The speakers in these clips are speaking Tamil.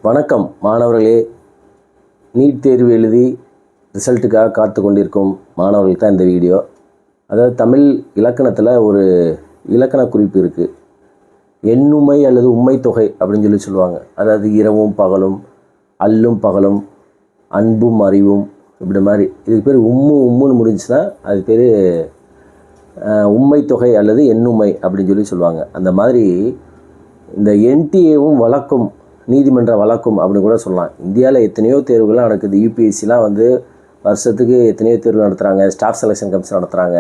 வணக்கம் மாணவர்களே. நீட் தேர்வு எழுதி ரிசல்ட்டுக்காக காத்து கொண்டிருக்கும் மாணவர்களுக்கு தான் இந்த வீடியோ. அதாவது தமிழ் இலக்கணத்தில் ஒரு இலக்கண குறிப்பு இருக்குது. எண்ணுமை அல்லது உம்மை தொகை அப்படின்னு சொல்லுவாங்க. அதாவது இரவும் பகலும், அல்லும் பகலும், அன்பும் அறிவும், இப்படி மாதிரி. இதுக்கு பேர் உம்முன்னு முடிஞ்சுன்னா அது பேர் உம்மை தொகை அல்லது எண்ணுமை அப்படின்னு சொல்லுவாங்க. அந்த மாதிரி இந்த என்டிஏவும் வழக்கும், நீதிமன்ற வழக்கும் அப்படின்னு கூட சொல்லலாம். இந்தியாவில் எத்தனையோ தேர்வுகள்லாம் நடக்குது. யூபிஎஸ்சிலாம் வருஷத்துக்கு எத்தனையோ தேர்வு நடத்துகிறாங்க, ஸ்டாஃப் செலெக்ஷன் கமிஷன் நடத்துகிறாங்க.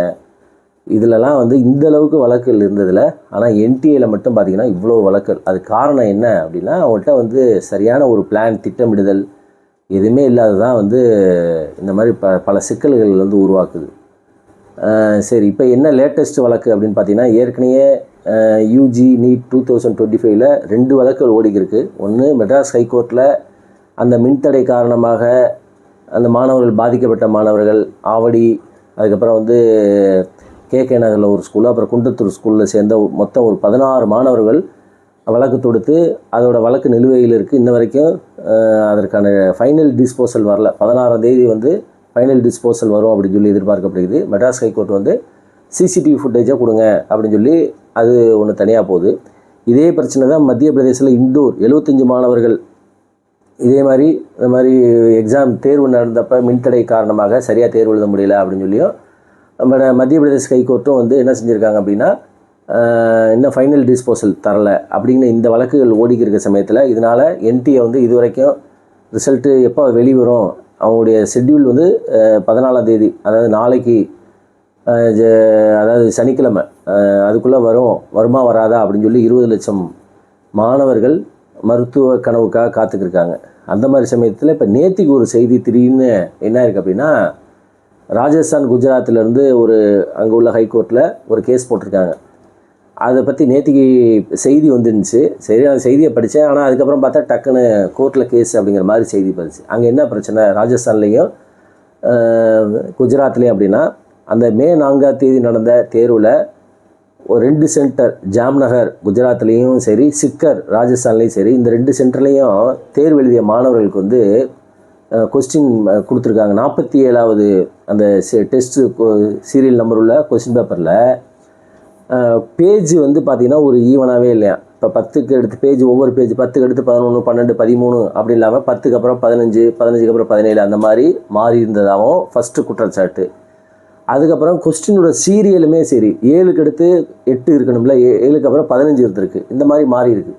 இதிலலாம் இந்த அளவுக்கு வழக்குகள் இருந்ததில்ல. ஆனால் என்டிஏயில் மட்டும் பார்த்திங்கன்னா இவ்வளோ வழக்குகள். அது காரணம் என்ன அப்படின்னா, அவங்கள்ட்ட சரியான ஒரு பிளான், திட்டமிடுதல் எதுவுமே இல்லாததான் இந்த மாதிரி பல சிக்கல்கள் உருவாக்குது. சரி, இப்போ என்ன லேட்டஸ்ட் வழக்கு அப்படின்னு பார்த்தீங்கன்னா, ஏற்கனவே யூஜி நீட் 2025ல் 2 வழக்குகள் ஓடிக்கிருக்கு. ஒன்று மெட்ராஸ் ஹைகோர்ட்டில் அந்த மின்தடை காரணமாக அந்த மாணவர்கள், பாதிக்கப்பட்ட மாணவர்கள், ஆவடி, அதுக்கப்புறம் கேகே நகரில் ஒரு ஸ்கூலு, அப்புறம் குண்டத்தூர் ஸ்கூலில் சேர்ந்த மொத்தம் ஒரு 16 மாணவர்கள் வழக்கு தொடுத்து அதோட வழக்கு நிலுவையில் இருக்குது. இன்ன வரைக்கும் அதற்கான ஃபைனல் டிஸ்போசல் வரல. 16ஆம் தேதி ஃபைனல் டிஸ்போசல் வரும் அப்படின்னு சொல்லி எதிர்பார்க்கப்படுகிறது. மெட்ராஸ் ஹைகோர்ட் சிசிடிவி ஃபுட்டேஜாக கொடுங்க அப்படின்னு சொல்லி அது ஒன்று தனியாக போகுது. இதே பிரச்சனை தான் மத்திய பிரதேசில் இண்டோர் 75 மாணவர்கள் இதே மாதிரி இந்த மாதிரி எக்ஸாம் தேர்வு நடந்தப்போ மின்தடை காரணமாக சரியாக தேர்வு எழுத முடியல அப்படின்னு சொல்லியும் மத்திய பிரதேஷ் ஹைகோர்ட்டும் என்ன செஞ்சுருக்காங்க அப்படின்னா, இன்னும் ஃபைனல் டிஸ்போசல் தரலை அப்படின்னு இந்த வழக்குகள் ஓடிக்கிற சமயத்தில் இதனால் என்டிஏ இது வரைக்கும் ரிசல்ட்டு எப்போ வெளிவரும், அவங்களுடைய ஷெட்யூல் 14ஆம் தேதி, அதாவது நாளைக்கு, அதாவது சனிக்கிழமை, அதுக்குள்ளே வருமா வராதா அப்படின்னு சொல்லி 20 லட்சம் மாணவர்கள் மருத்துவ கனவுக்காக காத்துக்கிருக்காங்க. அந்த மாதிரி சமயத்தில் இப்போ நேத்திக்கு ஒரு செய்தி திடீர்னு என்ன இருக்குது அப்படின்னா, ராஜஸ்தான், குஜராத்திலேருந்து அங்கே உள்ள ஹைகோர்ட்டில் ஒரு கேஸ் போட்டிருக்காங்க. அதை பற்றி நேத்திக்கு செய்தி வந்துருந்துச்சு. சரி, அந்த செய்தியை படித்தேன். ஆனால் அதுக்கப்புறம் பார்த்தா டக்குன்னு கோர்ட்டில் கேஸ் அப்படிங்கிற மாதிரி செய்தி படிச்சு. அங்கே என்ன பிரச்சனை, ராஜஸ்தான்லேயும் குஜராத்லேயும் அப்படின்னா, அந்த மே 4ஆம் தேதி நடந்த தேர்வில் ஒரு 2 சென்டர், ஜாம்நகர் குஜராத்லேயும் சரி, சிக்கர் ராஜஸ்தான்லேயும் சரி, இந்த 2 சென்டர்லேயும் தேர்வு எழுதிய மாணவர்களுக்கு கொஸ்டின் கொடுத்துருக்காங்க. 47வது அந்த டெஸ்ட்டு சீரியல் நம்பர் உள்ள கொஸ்டின் பேப்பரில் பேஜ் பார்த்திங்கன்னா ஒரு ஈவனாகவே இல்லையா. இப்போ 10க்கு எடுத்து பேஜ், ஒவ்வொரு பேஜ் 10க்கு எடுத்து 11, 12, 13 அப்படி இல்லாமல் 10க்கு அப்புறம் 15, 15க்கு அப்புறம் 17 அந்த மாதிரி மாறி இருந்ததாகவும் ஃபஸ்ட்டு குற்றச்சாட்டு. அதுக்கப்புறம் கொஸ்டினோட சீரியலுமே சரி, 7க்கு எடுத்து 8 இருக்கணும்ல, 7க்கு அப்புறம் 15 இருந்திருக்கு. இந்த மாதிரி மாறி இருக்குது.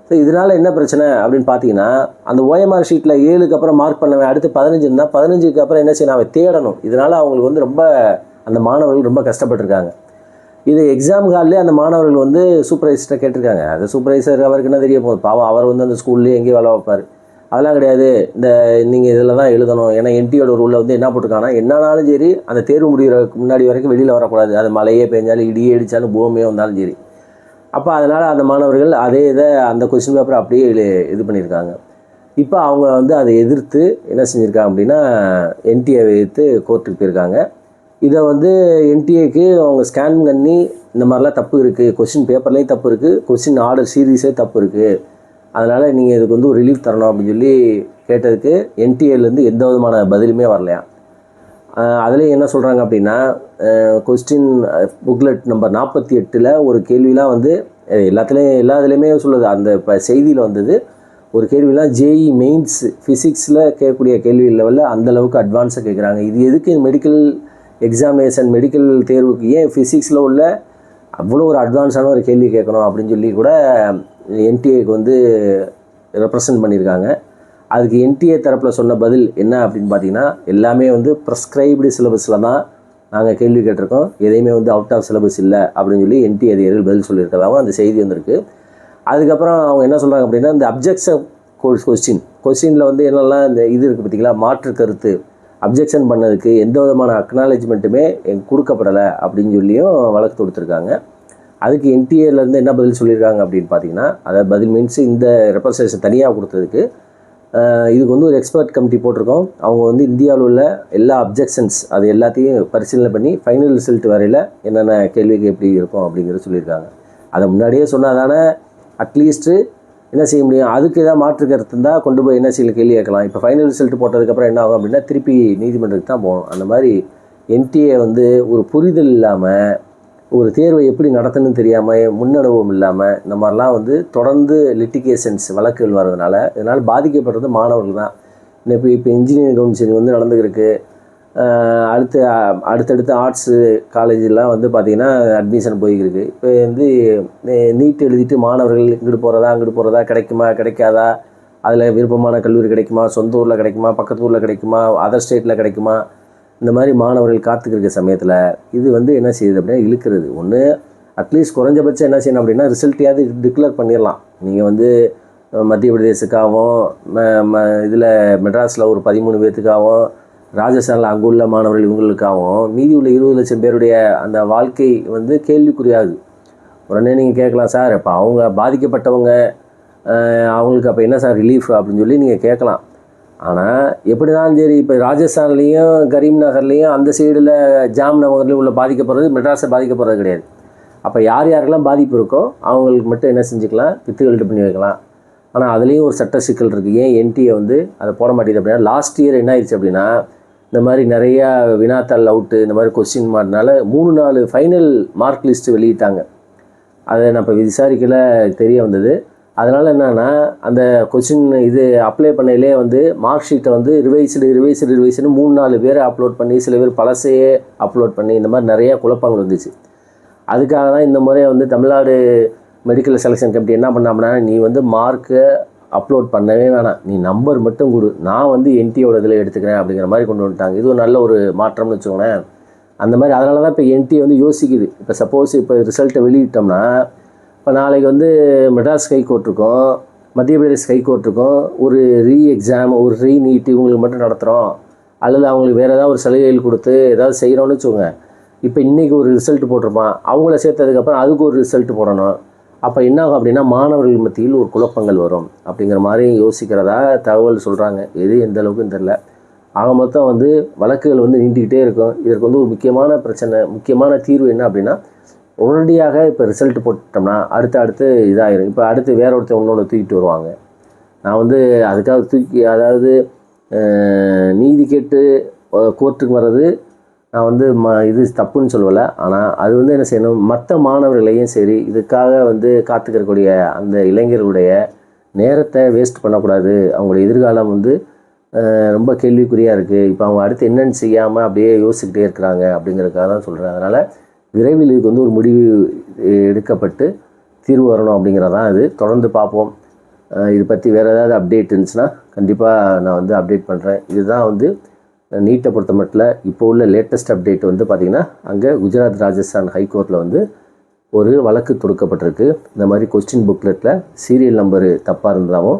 ஸோ இதனால் என்ன பிரச்சனை அப்படின்னு பார்த்தீங்கன்னா, அந்த ஓஎம்ஆர் ஷீட்டில் 7க்கு அப்புறம் மார்க் பண்ணவன் அடுத்து 15 இருந்தால் 15க்கு அப்புறம் என்ன செய்யணும், அவன் தேடணும். இதனால் அவங்களுக்கு ரொம்ப, அந்த மாணவர்கள் ரொம்ப கஷ்டப்பட்டுருக்காங்க. இது எக்ஸாம் ஹால்லே அந்த மாணவர்கள் சூப்பர்வைசர்கிட்ட கேட்டிருக்காங்க. அது சூப்பர்வைசர் அவருக்கு என்ன தெரிய போகுது, பாவம் அவர் அந்த ஸ்கூல்லேயே எங்கேயும் வேலை வைப்பார். அதெல்லாம் கிடையாது, நீங்கள் இதில் தான் எழுதணும். ஏன்னா என்டியோட ரூலில் என்ன போட்டிருக்காங்கன்னா, என்னன்னாலும் சரி அந்த தேர்வு முடிகிறதுக்கு முன்னாடி வரைக்கும் வெளியில் வரக்கூடாது. அது மழையே பெஞ்சாலும், இடியே அடித்தாலும், பூமியே வந்தாலும் சரி. அப்போ அதனால் அந்த மாணவர்கள் அந்த கொஸ்டின் பேப்பரை அப்படியே இது பண்ணியிருக்காங்க. இப்போ அவங்க அதை எதிர்த்து என்ன செஞ்சுருக்காங்க அப்படின்னா, என்டிஏவை எதிர்த்து கோர்ட்டுக்கு போயிருக்காங்க. இதை என்டிஏக்கு அவங்க ஸ்கேன் பண்ணி இந்த மாதிரிலாம் தப்பு இருக்குது, கொஸ்டின் பேப்பர்லேயும் தப்பு இருக்குது, கொஸ்டின் ஆர்டர் சீரீஸே தப்பு இருக்குது, அதனால் நீங்கள் இதுக்கு ஒரு ரிலீஃப் தரணும் அப்படின்னு சொல்லி கேட்டதுக்கு என்டிஏலேருந்து எந்த விதமான பதிலுமே வரலையாம். அதுலேயும் என்ன சொல்கிறாங்க அப்படின்னா, கொஸ்டின் புக்லெட் நம்பர் 48ல் ஒரு கேள்விலாம் எல்லா இதுலேயுமே சொல்லுது. அந்த இப்போ செய்தியில் ஒரு கேள்விலாம் ஜேஇ மெயின்ஸ் ஃபிசிக்ஸில் கேட்கக்கூடிய கேள்வி லெவலில் அந்தளவுக்கு அட்வான்ஸாக கேட்குறாங்க. இது எதுக்கு மெடிக்கல் எக்ஸாமினேஷன், மெடிக்கல் தேர்வுக்கு ஏன் ஃபிசிக்ஸில் உள்ள அவ்வளோ ஒரு அட்வான்ஸான ஒரு கேள்வி கேட்கணும் அப்படின்னு சொல்லி கூட என்டிஏக்கு ரெப்ரசன்ட் பண்ணியிருக்காங்க. அதுக்கு என்டிஏ தரப்பில் சொன்ன பதில் என்ன அப்படின்னு பார்த்தீங்கன்னா, எல்லாமே ப்ரெஸ்கிரைப்டு சிலபஸில் தான் நாங்கள் கேள்வி கேட்டிருக்கோம், எதையுமே அவுட் ஆஃப் சிலபஸ் இல்லை அப்படின்னு சொல்லி என்டிஏ அதிகாரிகள் பதில் சொல்லியிருக்கிறதாகவும் அந்த செய்தி வந்திருக்கு. அதுக்கப்புறம் அவங்க என்ன சொல்கிறாங்க அப்படின்னா, இந்த அப்ஜெக்ஷன் கொஸ்டினில் என்னெல்லாம் இந்த இது இருக்குது பார்த்திங்களா, மாற்று கருத்து, அப்ஜெக்ஷன் பண்ணதுக்கு எந்த விதமான அக்னாலேஜ்மெண்ட்டுமே கொடுக்கப்படலை அப்படின்னு சொல்லியும் வழக்கு தொடுத்துருக்காங்க. அதுக்கு என்டிஏலேருந்து என்ன பதில் சொல்லியிருக்காங்க அப்படின்னு பார்த்தீங்கன்னா, அதாவது பதில் மீன்ஸ் இந்த ரெப்ரசன்டேஷன் தனியாக கொடுத்ததுக்கு இதுக்கு ஒரு எக்ஸ்பர்ட் கமிட்டி போட்டிருக்கோம். அவங்க இந்தியாவில் உள்ள எல்லா அப்ஜெக்ஷன்ஸ் அது எல்லாத்தையும் பரிசீலனை பண்ணி ஃபைனல் ரிசல்ட் வரையில் என்னென்ன கேள்விக்கு எப்படி இருக்கும் அப்படிங்கிறத சொல்லியிருக்காங்க. அதை முன்னாடியே சொன்னால் தானே அட்லீஸ்ட்டு என்ன செய்ய முடியும்? அதுக்கு ஏதாவது மாற்று கருத்து இருந்தால் கொண்டு போய் என்எஸ்சியில் கேள்வி கேட்கலாம். இப்போ ஃபைனல் ரிசல்ட் போட்டதுக்கப்புறம் என்ன ஆகும் அப்படின்னா திருப்பி நீதிமன்றத்துக்கு தான் போகணும். அந்த மாதிரி என்டிஏ வந்து ஒரு புரிதல் இல்லாமல், ஒரு தேர்வை எப்படி நடத்தணும்னு தெரியாமல், முன்னனுபவம் இல்லாமல், இந்த மாதிரிலாம் வந்து தொடர்ந்து லிட்டிகேஷன்ஸ் வழக்குகள் வர்றதுனால இதனால் பாதிக்கப்படுறது மாணவர்கள் தான். இப்போ இன்ஜினியரிங் கவுன்சிலிங் வந்து நடந்துக்கிருக்கு. அடுத்தடுத்து ஆர்ட்ஸு காலேஜெலாம் வந்து பார்த்திங்கன்னா அட்மிஷன் போய்க்கிருக்கு. இப்போ வந்து நீட் எழுதிட்டு மாணவர்கள் இங்கிட்டு போகிறதா கிடைக்குமா கிடைக்காதா, அதில் விருப்பமான கல்லூரி கிடைக்குமா, சொந்த ஊரில் கிடைக்குமா, பக்கத்து ஊரில் கிடைக்குமா, அதர் ஸ்டேட்டில் கிடைக்குமா, இந்த மாதிரி மாணவர்கள் காத்துக்கிற சமயத்தில் இது வந்து என்ன செய்யுது அப்படின்னா இழுக்கிறது. ஒன்று அட்லீஸ்ட் குறைஞ்சபட்சம் என்ன செய்யணும் அப்படின்னா ரிசல்ட்டையாவது டிக்ளேர் பண்ணிடலாம். நீங்கள் வந்து மத்திய பிரதேசத்துக்காகவும் இதில் மெட்ராஸில் ஒரு 13 பேர்த்துக்காகவும், ராஜஸ்தானில் அங்கே உள்ள மாணவர்கள் இவங்களுக்காகவும், மீதி உள்ள 20 லட்சம் பேருடைய அந்த வாழ்க்கை வந்து கேள்விக்குறியாகுது. உடனே நீங்கள் கேட்கலாம், சார் இப்போ அவங்க பாதிக்கப்பட்டவங்க அவங்களுக்கு அப்போ என்ன சார் ரிலீஃப் அப்படின்னு சொல்லி நீங்கள் கேட்கலாம். ஆனால் எப்படினாலும் சரி, இப்போ ராஜஸ்தான்லேயும் கரீம் நகர்லேயும் அந்த சைடில் ஜாம்நகர்லேயும் உள்ள பாதிக்கப்படுறது மெட்ராஸை பாதிக்கப்படுறது கிடையாது. அப்போ யாருக்கெல்லாம் பாதிப்பு இருக்கோ அவங்களுக்கு மட்டும் என்ன செஞ்சுக்கலாம், வித்துகள்ட்டு பண்ணி வைக்கலாம். ஆனால் அதுலேயும் ஒரு சட்ட சிக்கல் இருக்குது. ஏன் என்டிஏ வந்து அதை போட மாட்டேங்குது அப்படின்னா, லாஸ்ட் இயர் என்ன ஆயிடுச்சு அப்படின்னா, இந்த மாதிரி நிறையா வினாத்தாள் அவுட்டு, இந்த மாதிரி கொஸ்டின் மார்க்னால 3-4 ஃபைனல் மார்க் லிஸ்ட்டு வெளியிட்டாங்க. அதை நான் இப்போ விசாரிக்கல தெரிய வந்தது. அதனால் என்னென்னா அந்த கொஸ்டின் இது அப்ளை பண்ணையிலே வந்து மார்க் ஷீட்டை வந்து ரிவைஸ்டு 3-4 பேரை அப்லோட் பண்ணி, சில பேர் பழசையே அப்லோட் பண்ணி, இந்த மாதிரி நிறையா குழப்பங்கள் வந்துச்சு. அதுக்காக தான் இந்த முறை வந்து தமிழ்நாடு மெடிக்கல் செலெக்ஷன் கமிட்டி என்ன பண்ணாங்கன்னா, நீ வந்து மார்க்கை அப்லோட் பண்ணவே வேணாம், நீ நம்பர் மட்டும் கொடு, நான் வந்து என்டியோட இதில் எடுத்துக்கிறேன் அப்படிங்கிற மாதிரி கொண்டு வந்துட்டாங்க. இது ஒரு நல்ல ஒரு மாற்றம்னு வச்சுக்கோங்களேன். அந்த மாதிரி அதனால தான் இப்போ என்டிஏ வந்து யோசிக்குது. இப்போ சப்போஸ் இப்போ ரிசல்ட்டை வெளியிட்டோம்னா, இப்போ நாளைக்கு வந்து மெட்ராஸ் ஹைகோர்ட் இருக்கும், மத்திய பிரதேஷ் ஹைகோர்ட் இருக்கும், ஒரு எக்ஸாம் ஒரு நீட் இவங்களுக்கு மட்டும் நடத்துகிறோம், அல்லது அவங்களுக்கு வேறு ஏதாவது ஒரு சலுகைகள் கொடுத்து ஏதாவது செய்கிறோன்னு வச்சுக்கோங்க. இப்போ இன்றைக்கி ஒரு ரிசல்ட் போட்டிருப்பான், அவங்கள சேர்த்ததுக்கப்புறம் அதுக்கு ஒரு ரிசல்ட் போடணும். அப்போ என்ன ஆகும் அப்படின்னா மாணவர்கள் மத்தியில் ஒரு குழப்பங்கள் வரும் அப்படிங்கிற மாதிரி யோசிக்கிறதா தகவல் சொல்கிறாங்க. எது எந்த அளவுக்குன்னு தெரில. ஆக மொத்தம் வந்து வழக்குகள் வந்து நீண்டிக்கிட்டே இருக்கும். இதற்கு வந்து ஒரு முக்கியமான பிரச்சனை, முக்கியமான தீர்வு என்ன அப்படின்னா, உடனடியாக இப்போ ரிசல்ட் போட்டோம்னா அடுத்து இதாகிடும். இப்போ அடுத்து வேற ஒருத்தர் ஒன்று தூக்கிட்டு வருவாங்க. நான் வந்து அதுக்காக அதாவது நீதி கேட்டு கோர்ட்டுக்கு வர்றது நான் வந்து இது தப்புன்னு சொல்லலை. ஆனால் அது வந்து என்ன செய்யணும், மற்ற மாணவர்களையும் சரி இதுக்காக வந்து காத்துக்கிறக்கூடிய அந்த இளைஞர்களுடைய நேரத்தை வேஸ்ட் பண்ணக்கூடாது. அவங்களுடைய எதிர்காலம் வந்து ரொம்ப கேள்விக்குறியாக இருக்குது. இப்போ அவங்க அடுத்து என்னென்னு செய்யாமல் அப்படியே யோசிச்சுக்கிட்டே இருக்கிறாங்க அப்படிங்கிறதுக்காக தான் சொல்கிறேன். அதனால் விரைவில் இதுக்கு வந்து ஒரு முடிவு எடுக்கப்பட்டு தீர்வு வரணும் அப்படிங்கிறதான் இது. தொடர்ந்து பார்ப்போம். இது பற்றி வேறு ஏதாவது அப்டேட் இருந்துச்சுன்னா கண்டிப்பாக நான் வந்து அப்டேட் பண்ணுறேன். இதுதான் வந்து நீட்டை பொறுத்த மட்டும் இப்போ உள்ள லேட்டஸ்ட் அப்டேட் வந்து பார்த்திங்கன்னா, அங்கே குஜராத் ராஜஸ்தான் ஹைகோர்ட்டில் வந்து ஒரு வழக்கு தொடுக்கப்பட்டிருக்கு. இந்த மாதிரி கொஸ்டின் புக்லெட்டில் சீரியல் நம்பரு தப்பாக இருந்ததாகவும்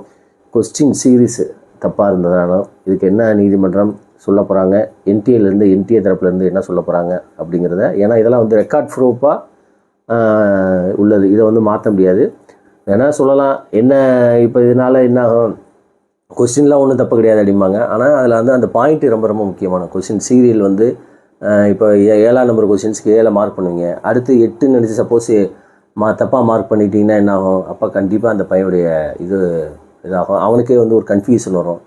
கொஸ்டின் சீரீஸ் தப்பாக இருந்ததாலும் இதுக்கு என்ன நீதிமன்றம் சொல்ல போகிறாங்க, என்டிஏ தரப்புலேருந்து என்ன சொல்ல போகிறாங்க அப்படிங்கிறத. ஏன்னா இதெல்லாம் வந்து ரெக்கார்ட் ப்ரூஃபாக உள்ளது, இதை வந்து மாற்ற முடியாது. ஏன்னா சொல்லலாம் என்ன இப்போ இதனால் என்ன ஆகும், கொஸ்டின்லாம் ஒன்றும் தப்பு கிடையாது அப்படிம்பாங்க. ஆனால் அதில் வந்து அந்த பாயிண்ட்டு ரொம்ப ரொம்ப முக்கியமான கொஸ்டின் சீரியல் வந்து இப்போ 7ஆம் நம்பர் கொஸ்டின்ஸ்க்கு 7 மார்க் பண்ணுவீங்க, அடுத்து 8ன்னு நினச்சி சப்போஸ் தப்பாக மார்க் பண்ணிட்டீங்கன்னா என்ன ஆகும், அப்போ கண்டிப்பாக அந்த பையனுடைய இதாகும். அவனுக்கே வந்து ஒரு கன்ஃபியூஷன் வரும்.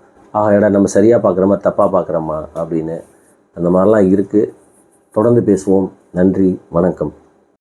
இடம் நம்ம சரியாக பார்க்குறோமா தப்பாக பார்க்குறோமா அப்படின்னு. அந்த மாதிரிலாம் இருக்குது. தொடர்ந்து பேசுவோம். நன்றி, வணக்கம்.